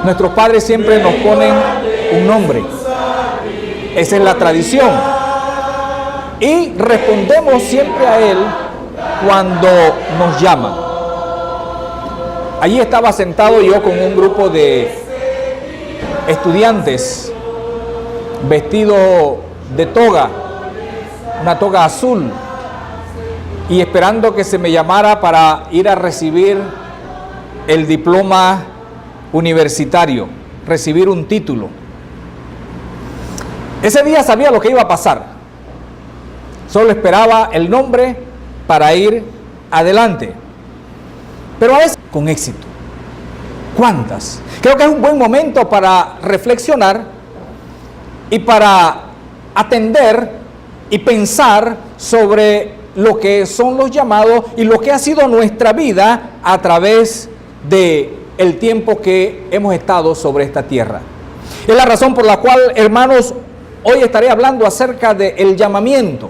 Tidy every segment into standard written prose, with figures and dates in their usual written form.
Nuestros padres siempre nos ponen un nombre. Esa es la tradición. Y respondemos siempre a Él cuando nos llaman. Allí estaba sentado yo con un grupo de estudiantes vestido de toga, una toga azul, y esperando que se me llamara para ir a recibir el diploma universitario, recibir un título. Ese día sabía lo que iba a pasar. Solo esperaba el nombre para ir adelante. Pero a veces con éxito. ¿Cuántas? Creo que es un buen momento para reflexionar y para atender y pensar sobre lo que son los llamados y lo que ha sido nuestra vida a través de el tiempo que hemos estado sobre esta tierra. Es la razón por la cual, hermanos, hoy estaré hablando acerca del llamamiento.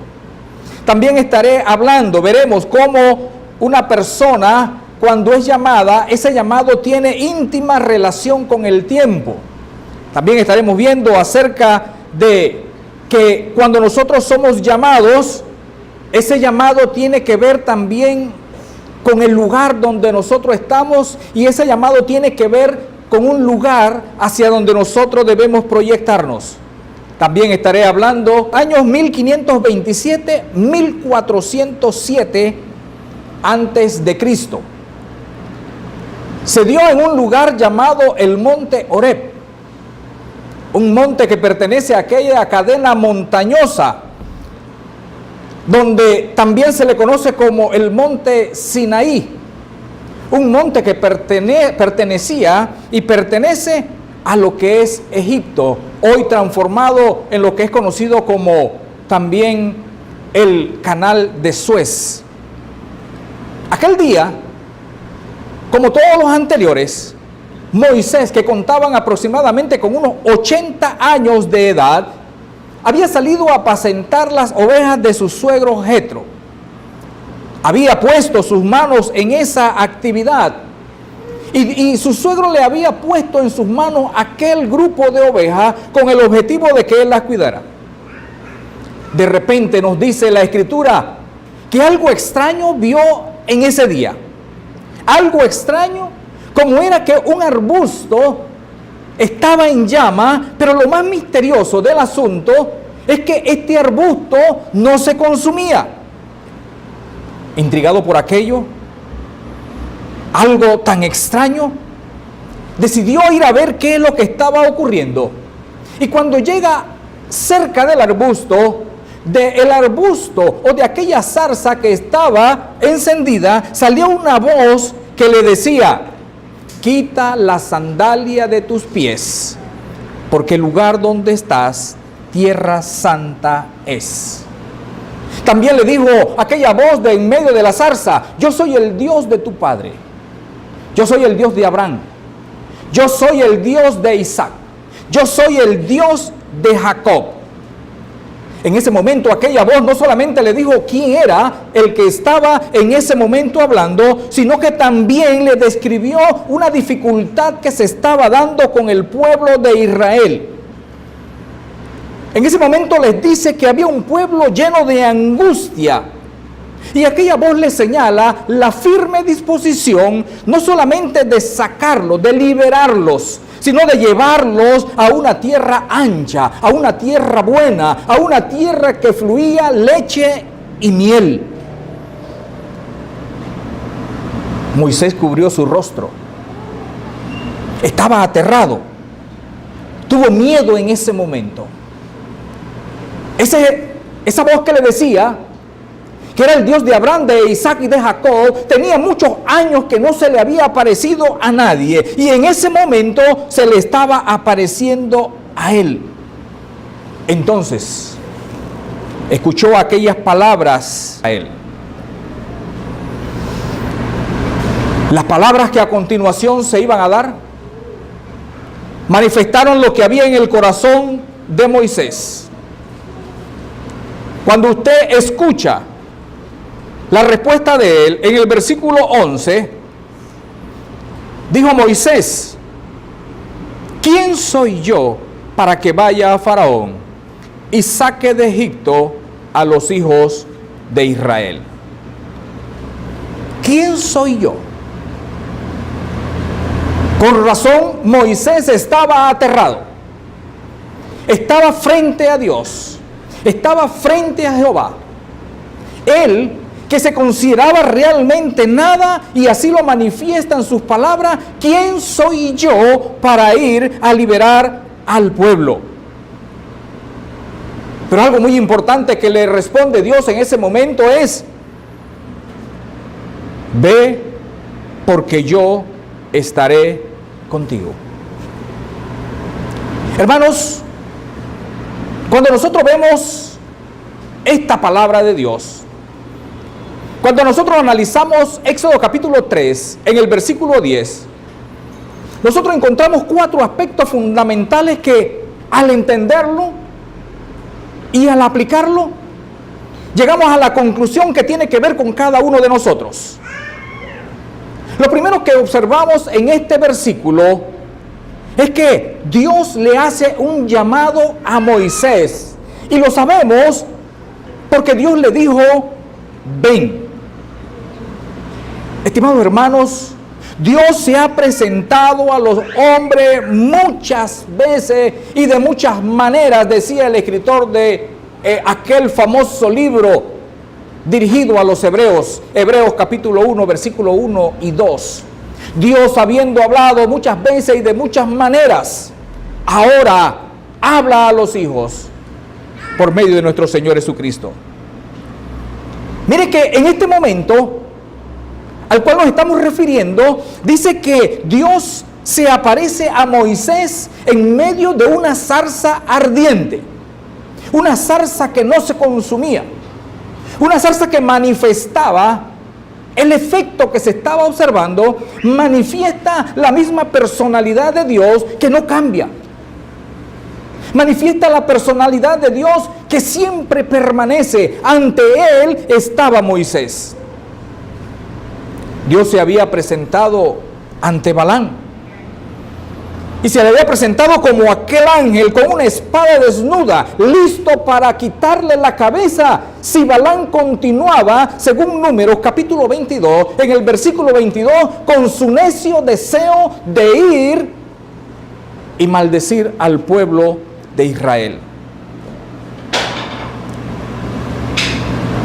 También estaré hablando, veremos cómo una persona, cuando es llamada, ese llamado tiene íntima relación con el tiempo. También estaremos viendo acerca de que cuando nosotros somos llamados, ese llamado tiene que ver también con el lugar donde nosotros estamos, y ese llamado tiene que ver con un lugar hacia donde nosotros debemos proyectarnos. También estaré hablando años 1527, 1407 antes de Cristo. Se dio en un lugar llamado el Monte Horeb, un monte que pertenece a aquella cadena montañosa, donde también se le conoce como el Monte Sinaí, un monte que pertenecía y pertenece a lo que es Egipto, hoy transformado en lo que es conocido como también el Canal de Suez. Aquel día, como todos los anteriores, Moisés, que contaban aproximadamente con unos 80 años de edad, había salido a apacentar las ovejas de su suegro Jetro. Había puesto sus manos en esa actividad y su suegro le había puesto en sus manos aquel grupo de ovejas con el objetivo de que él las cuidara. De repente nos dice la Escritura que algo extraño vio en ese día. Algo extraño, como era que un arbusto estaba en llama, pero lo más misterioso del asunto es que este arbusto no se consumía. Intrigado por aquello, algo tan extraño, decidió ir a ver qué es lo que estaba ocurriendo. Y cuando llega cerca del arbusto o de aquella zarza que estaba encendida, salió una voz que le decía: quita la sandalia de tus pies, porque el lugar donde estás, tierra santa es. También le dijo aquella voz de en medio de la zarza: yo soy el Dios de tu padre, yo soy el Dios de Abraham, yo soy el Dios de Isaac, yo soy el Dios de Jacob. En ese momento aquella voz no solamente le dijo quién era el que estaba en ese momento hablando, sino que también le describió una dificultad que se estaba dando con el pueblo de Israel. En ese momento les dice que había un pueblo lleno de angustia. Y aquella voz le señala la firme disposición no solamente de sacarlos, de liberarlos, sino de llevarlos a una tierra ancha, a una tierra buena, a una tierra que fluía leche y miel. Moisés cubrió su rostro. Estaba aterrado. Tuvo miedo en ese momento. Esa voz que le decía que era el Dios de Abraham, de Isaac y de Jacob, tenía muchos años que no se le había aparecido a nadie, y en ese momento se le estaba apareciendo a él. Entonces escuchó aquellas palabras a él, las palabras que a continuación se iban a dar manifestaron lo que había en el corazón de Moisés. Cuando usted escucha la respuesta de él, en el versículo 11, dijo Moisés: ¿quién soy yo para que vaya a Faraón y saque de Egipto a los hijos de Israel? ¿Quién soy yo? Con razón, Moisés estaba aterrado. Estaba frente a Dios. Estaba frente a Jehová. Él, que se consideraba realmente nada, y así lo manifiesta en sus palabras: ¿quién soy yo para ir a liberar al pueblo? Pero algo muy importante que le responde Dios en ese momento es: ve, porque yo estaré contigo. Hermanos, cuando nosotros vemos esta palabra de Dios, cuando nosotros analizamos Éxodo capítulo 3, en el versículo 10, nosotros encontramos 4 aspectos fundamentales que, al entenderlo y al aplicarlo, llegamos a la conclusión que tiene que ver con cada uno de nosotros. Lo primero que observamos en este versículo es que Dios le hace un llamado a Moisés. Y lo sabemos porque Dios le dijo: ven. Estimados hermanos, Dios se ha presentado a los hombres muchas veces y de muchas maneras, decía el escritor de aquel famoso libro dirigido a los hebreos, Hebreos capítulo 1, versículo 1 y 2. Dios, habiendo hablado muchas veces y de muchas maneras, ahora habla a los hijos por medio de nuestro Señor Jesucristo. Mire que en este momento al cual nos estamos refiriendo, dice que Dios se aparece a Moisés en medio de una zarza ardiente, una zarza que no se consumía, una zarza que manifestaba el efecto que se estaba observando, manifiesta la misma personalidad de Dios que no cambia. Manifiesta la personalidad de Dios que siempre permanece. Ante él estaba Moisés. Dios se había presentado ante Balaam y se le había presentado como aquel ángel con una espada desnuda, listo para quitarle la cabeza si Balaam continuaba, según Números capítulo 22, en el versículo 22, con su necio deseo de ir y maldecir al pueblo de Israel.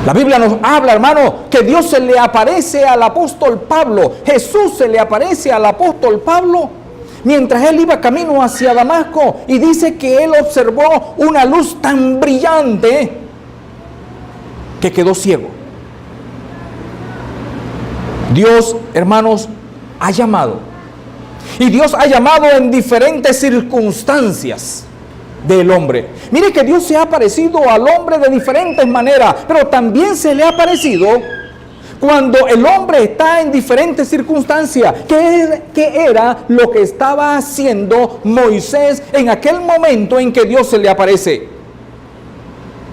La Biblia nos habla, hermano, que Dios se le aparece al apóstol Pablo. Jesús se le aparece al apóstol Pablo mientras él iba camino hacia Damasco, y dice que él observó una luz tan brillante que quedó ciego. Dios, hermanos, ha llamado. Y Dios ha llamado en diferentes circunstancias del hombre. Mire que Dios se ha aparecido al hombre de diferentes maneras, pero también se le ha aparecido cuando el hombre está en diferentes circunstancias. ¿Qué era lo que estaba haciendo Moisés en aquel momento en que Dios se le aparece?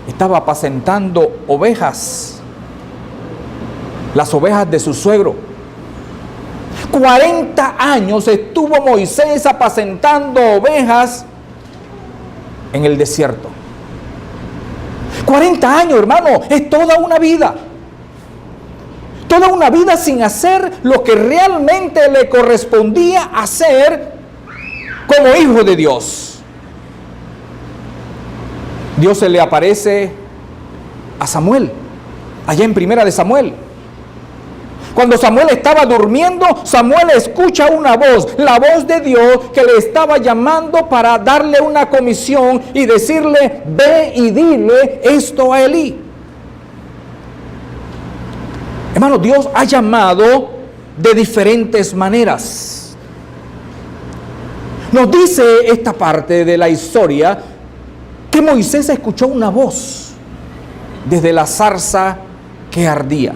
Estaba apacentando ovejas, las ovejas de su suegro. 40 años estuvo Moisés apacentando ovejas en el desierto. 40 años, hermano, es toda una vida. Toda una vida sin hacer lo que realmente le correspondía hacer como hijo de Dios. Dios se le aparece a Samuel, allá en Primera de Samuel. Cuando Samuel estaba durmiendo, Samuel escucha una voz, la voz de Dios, que le estaba llamando para darle una comisión y decirle: ve y dile esto a Elí. Hermano, Dios ha llamado de diferentes maneras. Nos dice esta parte de la historia que Moisés escuchó una voz desde la zarza que ardía.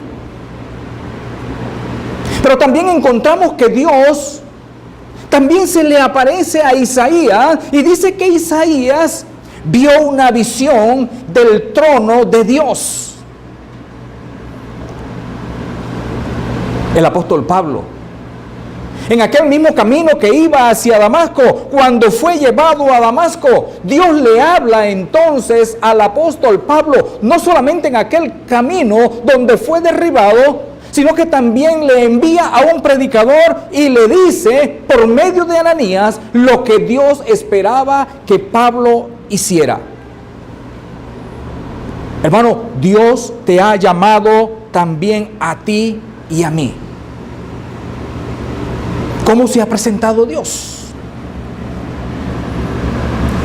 Pero también encontramos que Dios también se le aparece a Isaías y dice que Isaías vio una visión del trono de Dios. El apóstol Pablo En aquel mismo camino que iba hacia Damasco, cuando fue llevado a Damasco, Dios le habla entonces al apóstol Pablo, no solamente en aquel camino donde fue derribado, sino que también le envía a un predicador y le dice por medio de Ananías lo que Dios esperaba que Pablo hiciera. Hermano, Dios te ha llamado también a ti y a mí. ¿Cómo se ha presentado Dios?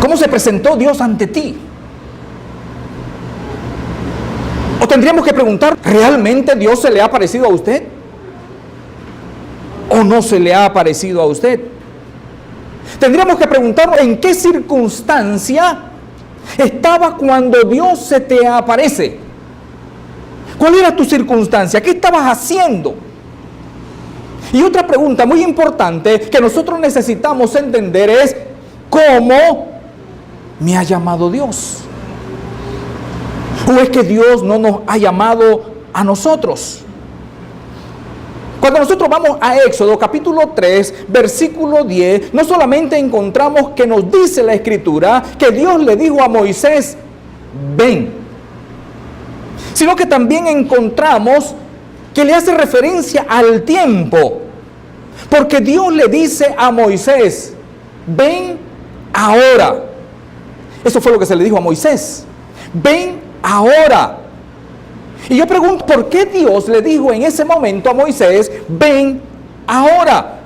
¿Cómo se presentó Dios ante ti? O tendríamos que preguntar, ¿realmente Dios se le ha aparecido a usted? ¿O no se le ha aparecido a usted? Tendríamos que preguntar, ¿en qué circunstancia estaba cuando Dios se te aparece? ¿Cuál era tu circunstancia? ¿Qué estabas haciendo? Y otra pregunta muy importante que nosotros necesitamos entender es, ¿cómo me ha llamado Dios? ¿O es que Dios no nos ha llamado a nosotros? Cuando nosotros vamos a Éxodo capítulo 3, versículo 10, no solamente encontramos que nos dice la Escritura que Dios le dijo a Moisés, ven, sino que también encontramos que le hace referencia al tiempo, porque Dios le dice a Moisés, ven ahora. Eso fue lo que se le dijo a Moisés, ven ahora. Y yo pregunto, ¿por qué Dios le dijo en ese momento a Moisés, ven ahora?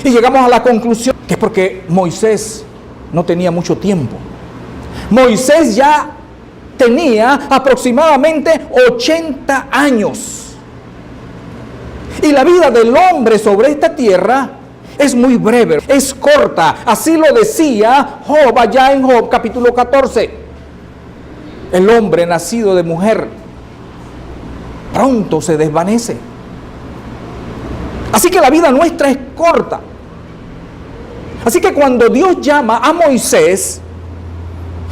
Y llegamos a la conclusión que es porque Moisés no tenía mucho tiempo. Moisés ya tenía aproximadamente 80 años. Y la vida del hombre sobre esta tierra es muy breve, es corta. Así lo decía Job allá en Job capítulo 14. El hombre nacido de mujer pronto se desvanece. Así que la vida nuestra es corta. Así que cuando Dios llama a Moisés,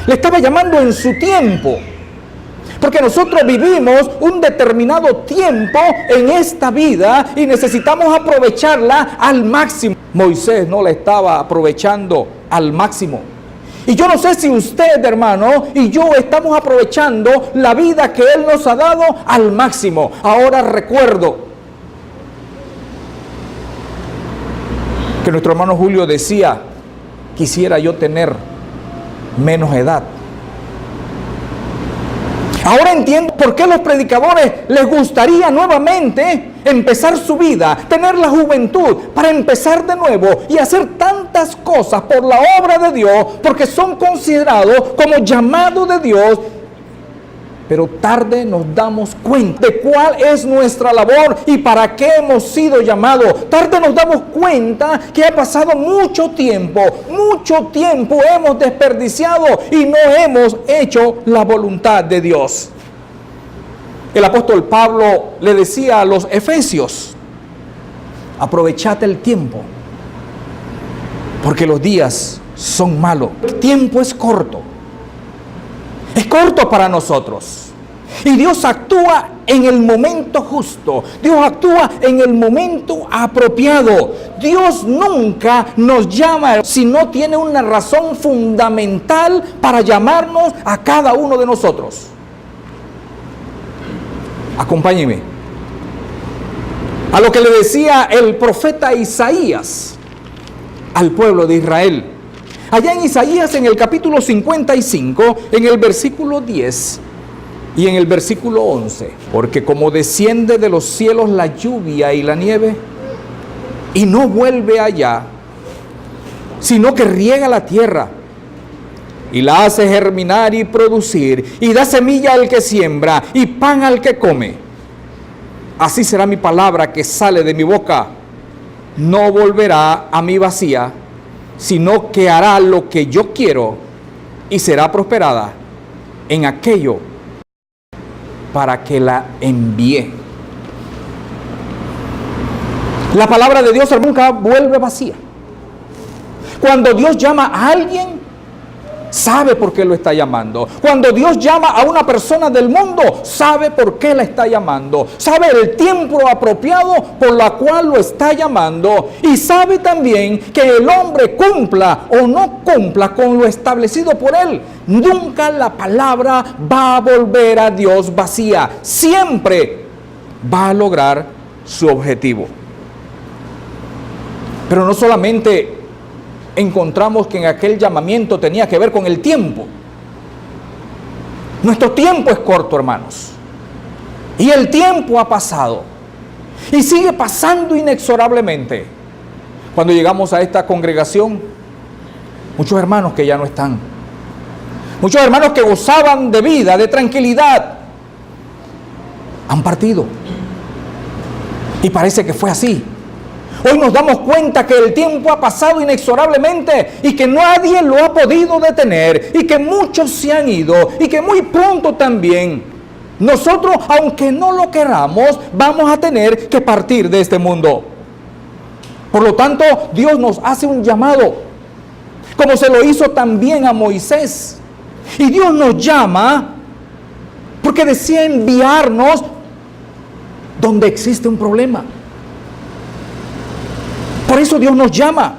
le estaba llamando en su tiempo. Porque nosotros vivimos un determinado tiempo en esta vida y necesitamos aprovecharla al máximo. Moisés no la estaba aprovechando al máximo. Y yo no sé si usted, hermano, y yo estamos aprovechando la vida que Él nos ha dado al máximo. Ahora recuerdo que nuestro hermano Julio decía, quisiera yo tener menos edad. Ahora entiendo por qué a los predicadores les gustaría nuevamente empezar su vida, tener la juventud para empezar de nuevo y hacer tantas cosas por la obra de Dios, porque son considerados como llamados de Dios. Pero tarde nos damos cuenta de cuál es nuestra labor y para qué hemos sido llamados. Tarde nos damos cuenta que ha pasado mucho tiempo hemos desperdiciado y no hemos hecho la voluntad de Dios. El apóstol Pablo le decía a los efesios, aprovechad el tiempo, porque los días son malos. El tiempo es corto para nosotros. Y Dios actúa en el momento justo. Dios actúa en el momento apropiado. Dios nunca nos llama si no tiene una razón fundamental para llamarnos a cada uno de nosotros. Acompáñeme a lo que le decía el profeta Isaías al pueblo de Israel. Allá en Isaías, en el capítulo 55, en el versículo 10 y en el versículo 11. Porque como desciende de los cielos la lluvia y la nieve, y no vuelve allá, sino que riega la tierra, y la hace germinar y producir, y da semilla al que siembra, y pan al que come. Así será mi palabra que sale de mi boca. No volverá a mí vacía, sino que hará lo que yo quiero y será prosperada en aquello para que la envíe. La palabra de Dios nunca vuelve vacía. Cuando Dios llama a alguien, sabe por qué lo está llamando. Cuando Dios llama a una persona del mundo, sabe por qué la está llamando. Sabe el tiempo apropiado por la cual lo está llamando. Y sabe también que el hombre cumpla o no cumpla con lo establecido por él. Nunca la palabra va a volver a Dios vacía. Siempre va a lograr su objetivo. Pero no solamente encontramos que en aquel llamamiento tenía que ver con el tiempo. Nuestro tiempo es corto, hermanos. Y el tiempo ha pasado. Y sigue pasando inexorablemente. Cuando llegamos a esta congregación, muchos hermanos que ya no están. Muchos hermanos que gozaban de vida, de tranquilidad, han partido. Y parece que fue así. Hoy nos damos cuenta que el tiempo ha pasado inexorablemente y que nadie lo ha podido detener y que muchos se han ido y que muy pronto también nosotros, aunque no lo queramos, vamos a tener que partir de este mundo. Por lo tanto, Dios nos hace un llamado, como se lo hizo también a Moisés. Y Dios nos llama porque desea enviarnos donde existe un problema. Por eso Dios nos llama.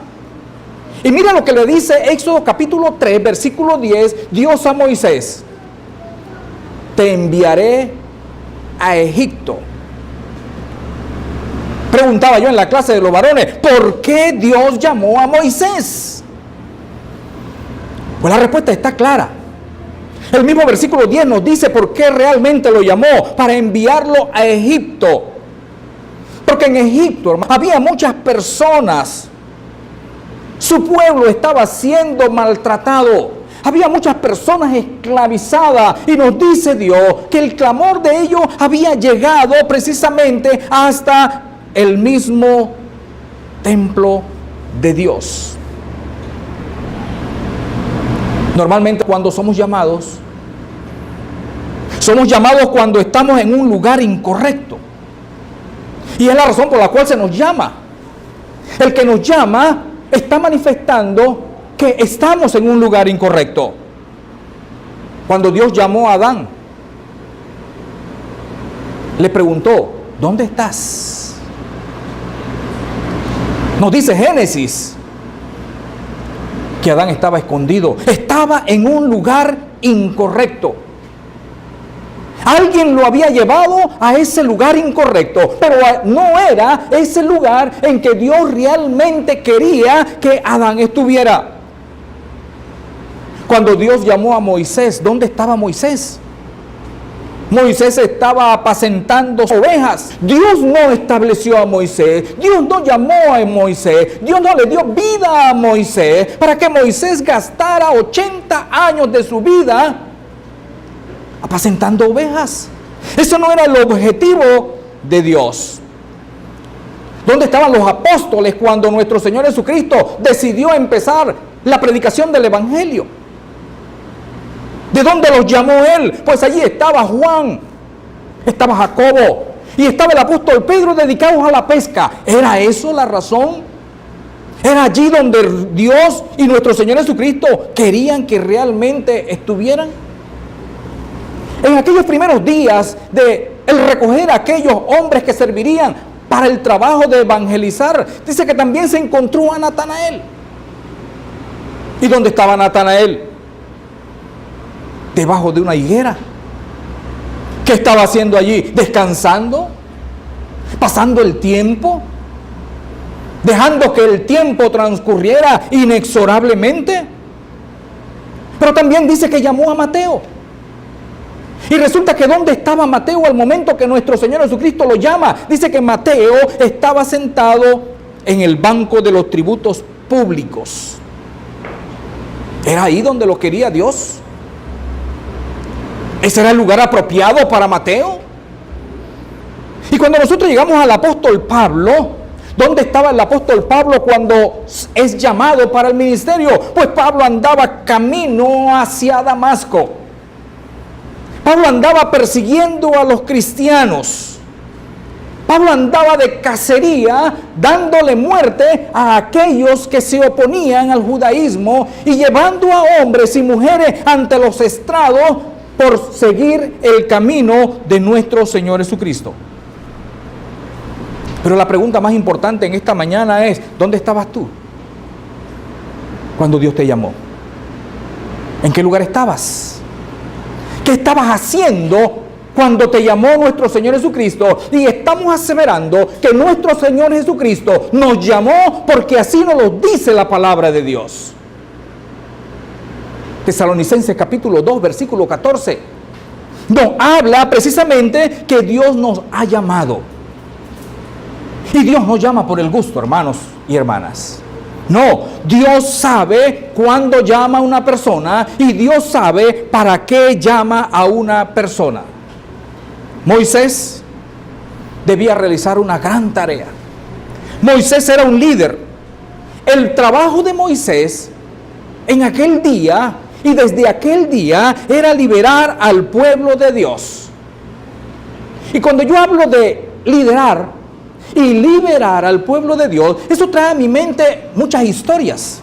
Y mira lo que le dice Éxodo capítulo 3, versículo 10, Dios a Moisés. Te enviaré a Egipto. Preguntaba yo en la clase de los varones, ¿por qué Dios llamó a Moisés? Pues la respuesta está clara. El mismo versículo 10 nos dice por qué realmente lo llamó, para enviarlo a Egipto. Porque en Egipto, hermano, había muchas personas. Su pueblo estaba siendo maltratado. Había muchas personas esclavizadas. Y nos dice Dios que el clamor de ellos había llegado precisamente hasta el mismo templo de Dios. Normalmente cuando somos llamados cuando estamos en un lugar incorrecto. Y es la razón por la cual se nos llama. El que nos llama está manifestando que estamos en un lugar incorrecto. Cuando Dios llamó a Adán, le preguntó, ¿dónde estás? Nos dice Génesis que Adán estaba escondido, estaba en un lugar incorrecto. Alguien lo había llevado a ese lugar incorrecto, pero no era ese lugar en que Dios realmente quería que Adán estuviera. Cuando Dios llamó a Moisés, ¿dónde estaba Moisés? Moisés estaba apacentando ovejas. Dios no estableció a Moisés, Dios no llamó a Moisés, Dios no le dio vida a Moisés para que Moisés gastara 80 años de su vida apacentando ovejas. Eso no era el objetivo de Dios. ¿Dónde estaban los apóstoles cuando nuestro Señor Jesucristo decidió empezar la predicación del Evangelio? ¿De dónde los llamó Él? Pues allí estaba Juan, estaba Jacobo y estaba el apóstol Pedro dedicados a la pesca. ¿Era eso la razón? ¿Era allí donde Dios y nuestro Señor Jesucristo querían que realmente estuvieran? En aquellos primeros días de el recoger a aquellos hombres que servirían para el trabajo de evangelizar, dice que también se encontró a Natanael. ¿Y dónde estaba Natanael? Debajo de una higuera. ¿Qué estaba haciendo allí? ¿Descansando? ¿Pasando el tiempo? ¿Dejando que el tiempo transcurriera inexorablemente? Pero también dice que llamó a Mateo. Y resulta que ¿dónde estaba Mateo al momento que nuestro Señor Jesucristo lo llama? Dice que Mateo estaba sentado en el banco de los tributos públicos. ¿Era ahí donde lo quería Dios? ¿Ese era el lugar apropiado para Mateo? Y cuando nosotros llegamos al apóstol Pablo, ¿dónde estaba el apóstol Pablo cuando es llamado para el ministerio? Pues Pablo andaba camino hacia Damasco. Pablo andaba persiguiendo a los cristianos Pablo andaba de cacería, dándole muerte a aquellos que se oponían al judaísmo y llevando a hombres y mujeres ante los estrados por seguir el camino de nuestro Señor Jesucristo. Pero la pregunta más importante en esta mañana es, ¿dónde estabas tú cuando Dios te llamó? ¿En qué lugar estabas? ¿Qué estabas haciendo cuando te llamó nuestro Señor Jesucristo? Y estamos aseverando que nuestro Señor Jesucristo nos llamó porque así nos lo dice la palabra de Dios. Tesalonicenses capítulo 2, versículo 14. Nos habla precisamente que Dios nos ha llamado. Y Dios no llama por el gusto, hermanos y hermanas. No, Dios sabe cuándo llama a una persona y Dios sabe para qué llama a una persona. Moisés debía realizar una gran tarea. Moisés era un líder. El trabajo de Moisés en aquel día y desde aquel día era liberar al pueblo de Dios. Y cuando yo hablo de liderar y liberar al pueblo de Dios, eso trae a mi mente muchas historias.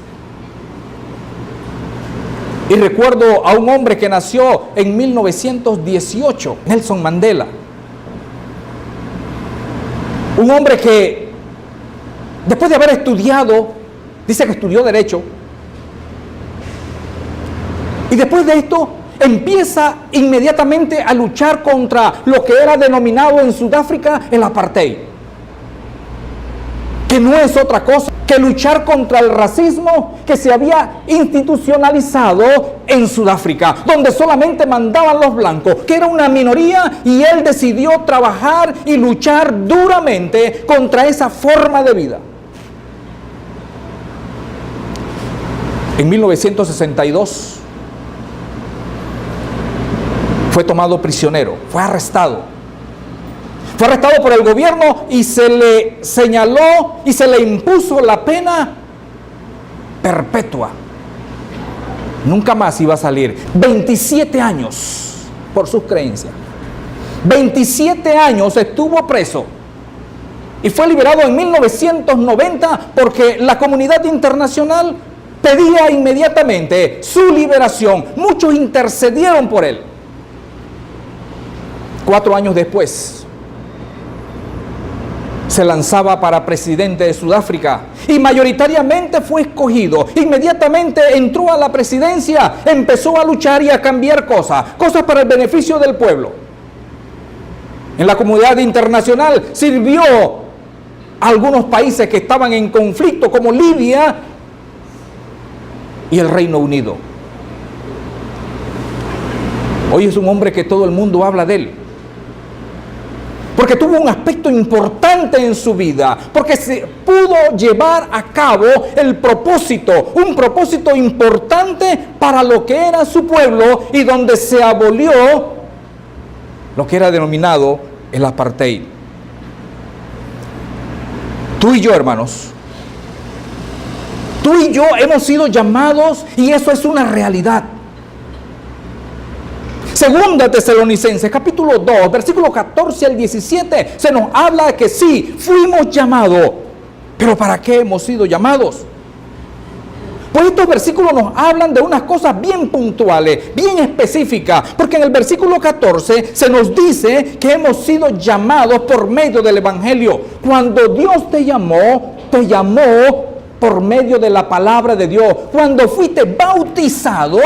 Y recuerdo a un hombre que nació en 1918, Nelson Mandela. Un hombre que, después de haber estudiado, dice que estudió Derecho, y después de esto empieza inmediatamente a luchar contra lo que era denominado en Sudáfrica el apartheid, que no es otra cosa que luchar contra el racismo que se había institucionalizado en Sudáfrica, donde solamente mandaban los blancos, que era una minoría, y él decidió trabajar y luchar duramente contra esa forma de vida. En 1962 fue tomado prisionero, fue arrestado. Fue arrestado por el gobierno y se le señaló y se le impuso la pena perpetua. Nunca más iba a salir. 27 años por sus creencias. 27 años estuvo preso. Y fue liberado en 1990 porque la comunidad internacional pedía inmediatamente su liberación. Muchos intercedieron por él. 4 años después se lanzaba para presidente de Sudáfrica y mayoritariamente fue escogido. Inmediatamente entró a la presidencia, empezó a luchar y a cambiar cosas para el beneficio del pueblo. En la comunidad internacional sirvió a algunos países que estaban en conflicto, como Libia y el Reino Unido. Hoy es un hombre que todo el mundo habla de él, porque tuvo un aspecto importante en su vida, porque se pudo llevar a cabo el propósito, un propósito importante para lo que era su pueblo y donde se abolió lo que era denominado el apartheid. Tú y yo, hermanos, tú y yo hemos sido llamados y eso es una realidad. Segunda Tesalonicenses, capítulo 2, versículo 14 al 17, se nos habla de que sí, fuimos llamados, pero ¿para qué hemos sido llamados? Pues estos versículos nos hablan de unas cosas bien puntuales, bien específicas, porque en el versículo 14 se nos dice que hemos sido llamados por medio del Evangelio. Cuando Dios te llamó por medio de la palabra de Dios. Cuando fuiste bautizado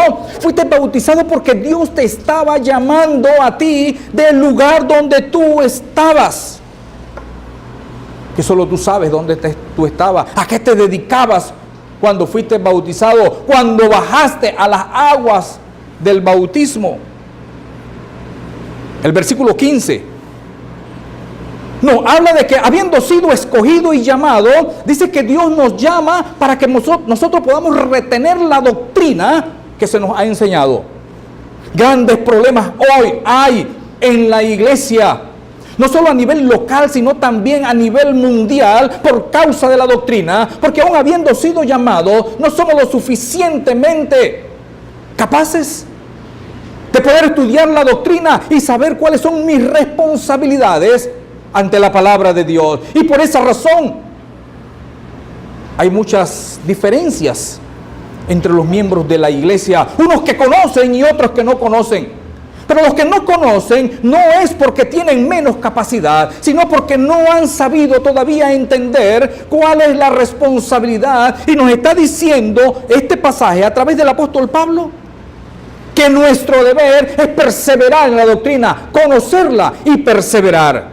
porque Dios te estaba llamando a ti del lugar donde tú estabas. Que solo tú sabes dónde tú estabas, a qué te dedicabas cuando fuiste bautizado, cuando bajaste a las aguas del bautismo. El versículo 15 nos habla de que habiendo sido escogido y llamado, dice que Dios nos llama para que nosotros podamos retener la doctrina que se nos ha enseñado. Grandes problemas hoy hay en la iglesia, no solo a nivel local, sino también a nivel mundial por causa de la doctrina, porque aún habiendo sido llamados, no somos lo suficientemente capaces de poder estudiar la doctrina y saber cuáles son mis responsabilidades ante la palabra de Dios. Y por esa razón hay muchas diferencias entre los miembros de la iglesia, unos que conocen y otros que no conocen. Pero los que no conocen no es porque tienen menos capacidad, sino porque no han sabido todavía entender cuál es la responsabilidad. Y nos está diciendo este pasaje a través del apóstol Pablo que nuestro deber es perseverar en la doctrina, conocerla y perseverar.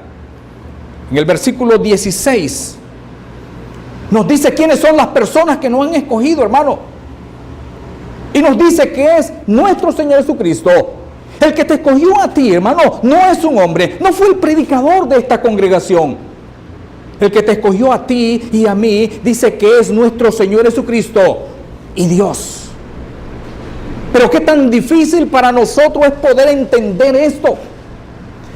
En el versículo 16 nos dice quiénes son las personas que nos han escogido, hermano. Y nos dice que es nuestro Señor Jesucristo. El que te escogió a ti, hermano, no es un hombre, no fue el predicador de esta congregación. El que te escogió a ti y a mí, dice que es nuestro Señor Jesucristo y Dios. Pero qué tan difícil para nosotros es poder entender esto.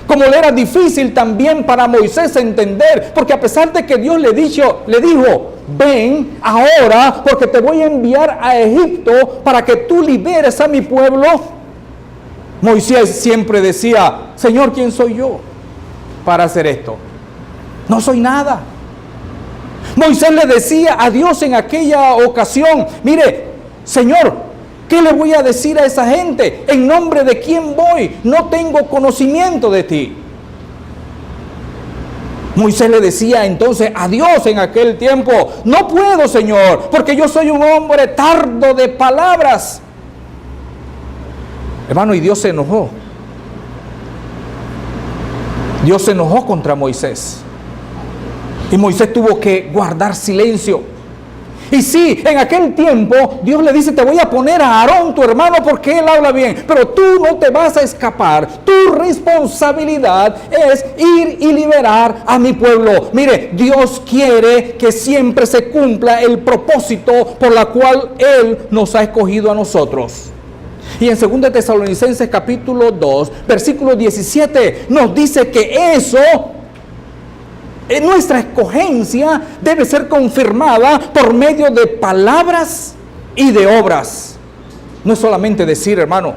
Como le era difícil también para Moisés entender, porque a pesar de que Dios le dijo, ven ahora porque te voy a enviar a Egipto para que tú liberes a mi pueblo, Moisés siempre decía, Señor, ¿quién soy yo para hacer esto? No soy nada. Moisés le decía a Dios en aquella ocasión, mire, Señor, ¿qué le voy a decir a esa gente? ¿En nombre de quién voy? No tengo conocimiento de ti. Moisés le decía entonces a Dios en aquel tiempo, no puedo, Señor, porque yo soy un hombre tardo de palabras. Hermano, y Dios se enojó. Dios se enojó contra Moisés. Y Moisés tuvo que guardar silencio. Y sí, en aquel tiempo Dios le dice, te voy a poner a Aarón, tu hermano, porque él habla bien. Pero tú no te vas a escapar. Tu responsabilidad es ir y liberar a mi pueblo. Mire, Dios quiere que siempre se cumpla el propósito por la cual Él nos ha escogido a nosotros. Y en 2 Tesalonicenses capítulo 2, versículo 17, nos dice que eso, nuestra escogencia debe ser confirmada por medio de palabras y de obras. No es solamente decir, hermano,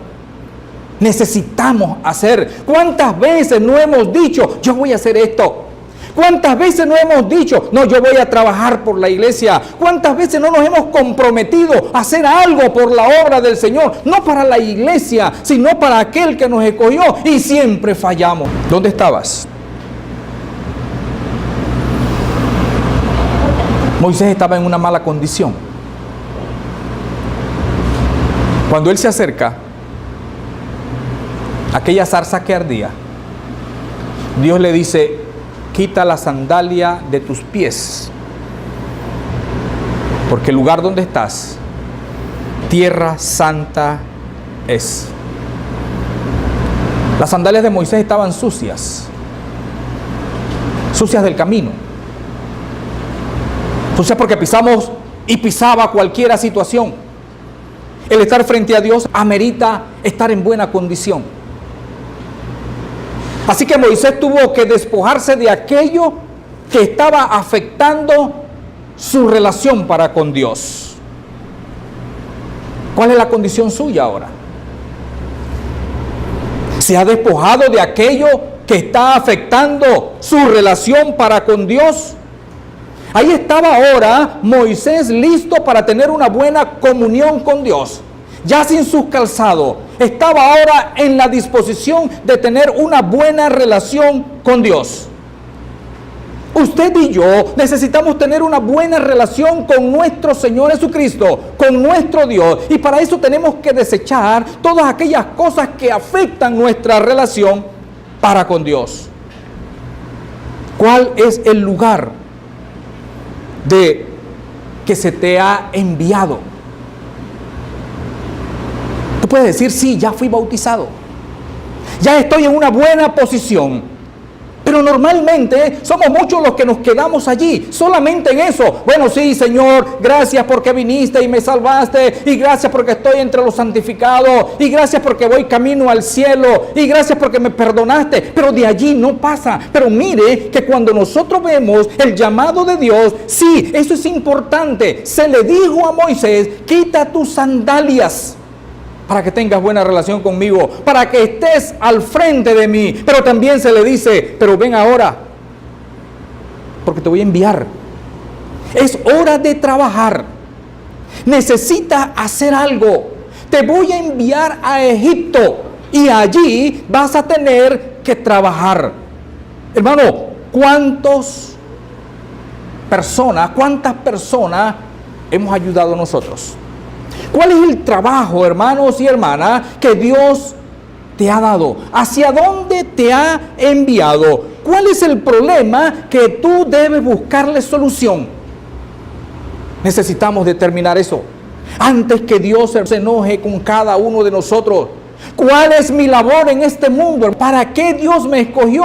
necesitamos hacer. ¿Cuántas veces no hemos dicho, yo voy a hacer esto? ¿Cuántas veces no hemos dicho, no, yo voy a trabajar por la iglesia? ¿Cuántas veces no nos hemos comprometido a hacer algo por la obra del Señor? No para la iglesia, sino para aquel que nos escogió, y siempre fallamos. ¿Dónde estabas? Moisés estaba en una mala condición. Cuando él se acerca a aquella zarza que ardía, Dios le dice, quita la sandalia de tus pies, porque el lugar donde estás, tierra santa es. Las sandalias de Moisés estaban sucias del camino. Sucias porque pisamos y pisaba cualquier situación. El estar frente a Dios amerita estar en buena condición. Así que Moisés tuvo que despojarse de aquello que estaba afectando su relación para con Dios. ¿Cuál es la condición suya ahora? ¿Se ha despojado de aquello que está afectando su relación para con Dios? Ahí estaba ahora Moisés listo para tener una buena comunión con Dios. Ya sin sus calzados, estaba ahora en la disposición de tener una buena relación con Dios. Usted y yo necesitamos tener una buena relación con nuestro Señor Jesucristo, con nuestro Dios. Y para eso tenemos que desechar todas aquellas cosas que afectan nuestra relación para con Dios. ¿Cuál es el lugar de que se te ha enviado? Tú puedes decir, sí, ya fui bautizado, ya estoy en una buena posición. Pero normalmente somos muchos los que nos quedamos allí, solamente en eso. Bueno, sí, Señor, gracias porque viniste y me salvaste, y gracias porque estoy entre los santificados, y gracias porque voy camino al cielo, y gracias porque me perdonaste. Pero de allí no pasa. Pero mire que cuando nosotros vemos el llamado de Dios, sí, eso es importante. Se le dijo a Moisés, quita tus sandalias para que tengas buena relación conmigo, para que estés al frente de mí. Pero también se le dice, pero ven ahora, porque te voy a enviar. Es hora de trabajar. Necesitas hacer algo. Te voy a enviar a Egipto y allí vas a tener que trabajar. Hermano, ¿cuántas personas hemos ayudado nosotros? ¿Cuál es el trabajo, hermanos y hermanas, que Dios te ha dado? ¿Hacia dónde te ha enviado? ¿Cuál es el problema que tú debes buscarle solución? Necesitamos determinar eso antes que Dios se enoje con cada uno de nosotros. ¿Cuál es mi labor en este mundo? ¿Para qué Dios me escogió?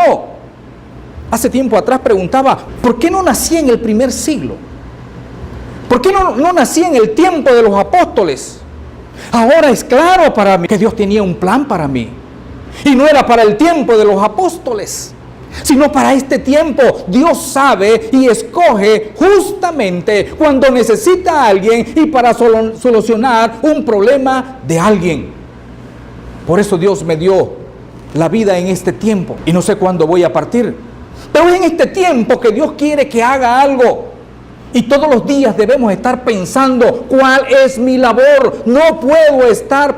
Hace tiempo atrás preguntaba, ¿por qué no nací en el primer siglo? ¿Por qué no nací en el tiempo de los apóstoles? Ahora es claro para mí que Dios tenía un plan para mí. Y no era para el tiempo de los apóstoles, sino para este tiempo. Dios sabe y escoge justamente cuando necesita a alguien y para solucionar un problema de alguien. Por eso Dios me dio la vida en este tiempo y no sé cuándo voy a partir. Pero es en este tiempo que Dios quiere que haga algo. Y todos los días debemos estar pensando cuál es mi labor. No puedo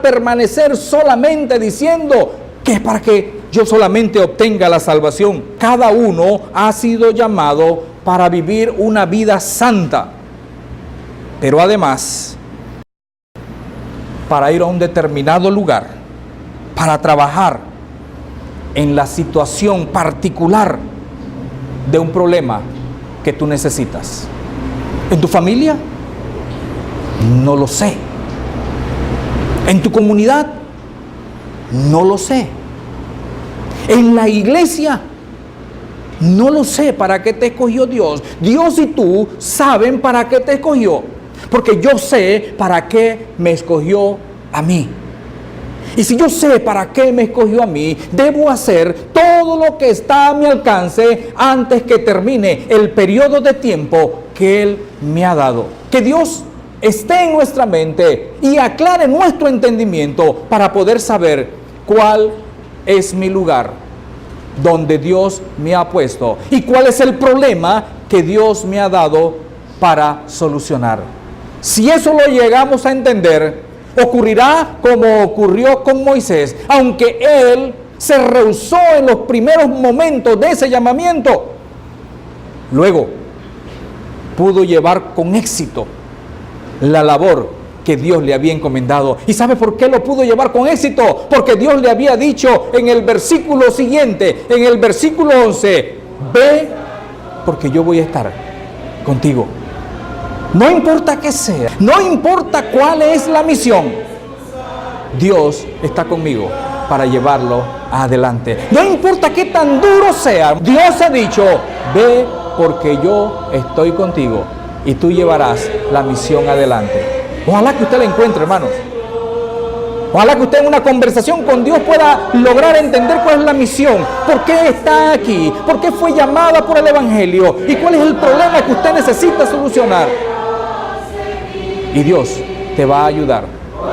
permanecer solamente diciendo que es para que yo solamente obtenga la salvación. Cada uno ha sido llamado para vivir una vida santa, pero además para ir a un determinado lugar, para trabajar en la situación particular de un problema que tú necesitas. ¿En tu familia? No lo sé. ¿En tu comunidad? No lo sé. ¿En la iglesia? No lo sé para qué te escogió Dios. Dios y tú saben para qué te escogió, porque yo sé para qué me escogió a mí. Y si yo sé para qué me escogió a mí, debo hacer todo lo que está a mi alcance antes que termine el periodo de tiempo que Él me ha dado. Que Dios esté en nuestra mente y aclare nuestro entendimiento para poder saber cuál es mi lugar donde Dios me ha puesto y cuál es el problema que Dios me ha dado para solucionar. Si eso lo llegamos a entender, ocurrirá como ocurrió con Moisés. Aunque él se rehusó en los primeros momentos de ese llamamiento, luego pudo llevar con éxito la labor que Dios le había encomendado. ¿Y sabe por qué lo pudo llevar con éxito? Porque Dios le había dicho en el versículo siguiente, en el versículo 11, ve porque yo voy a estar contigo. No importa qué sea, no importa cuál es la misión, Dios está conmigo para llevarlo adelante. No importa qué tan duro sea, Dios ha dicho, ve porque yo estoy contigo y tú llevarás la misión adelante. Ojalá que usted la encuentre, hermanos. Ojalá que usted en una conversación con Dios pueda lograr entender cuál es la misión, por qué está aquí, por qué fue llamada por el Evangelio y cuál es el problema que usted necesita solucionar. Y Dios te va a ayudar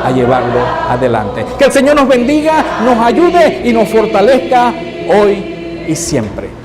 a llevarlo adelante. Que el Señor nos bendiga, nos ayude y nos fortalezca hoy y siempre.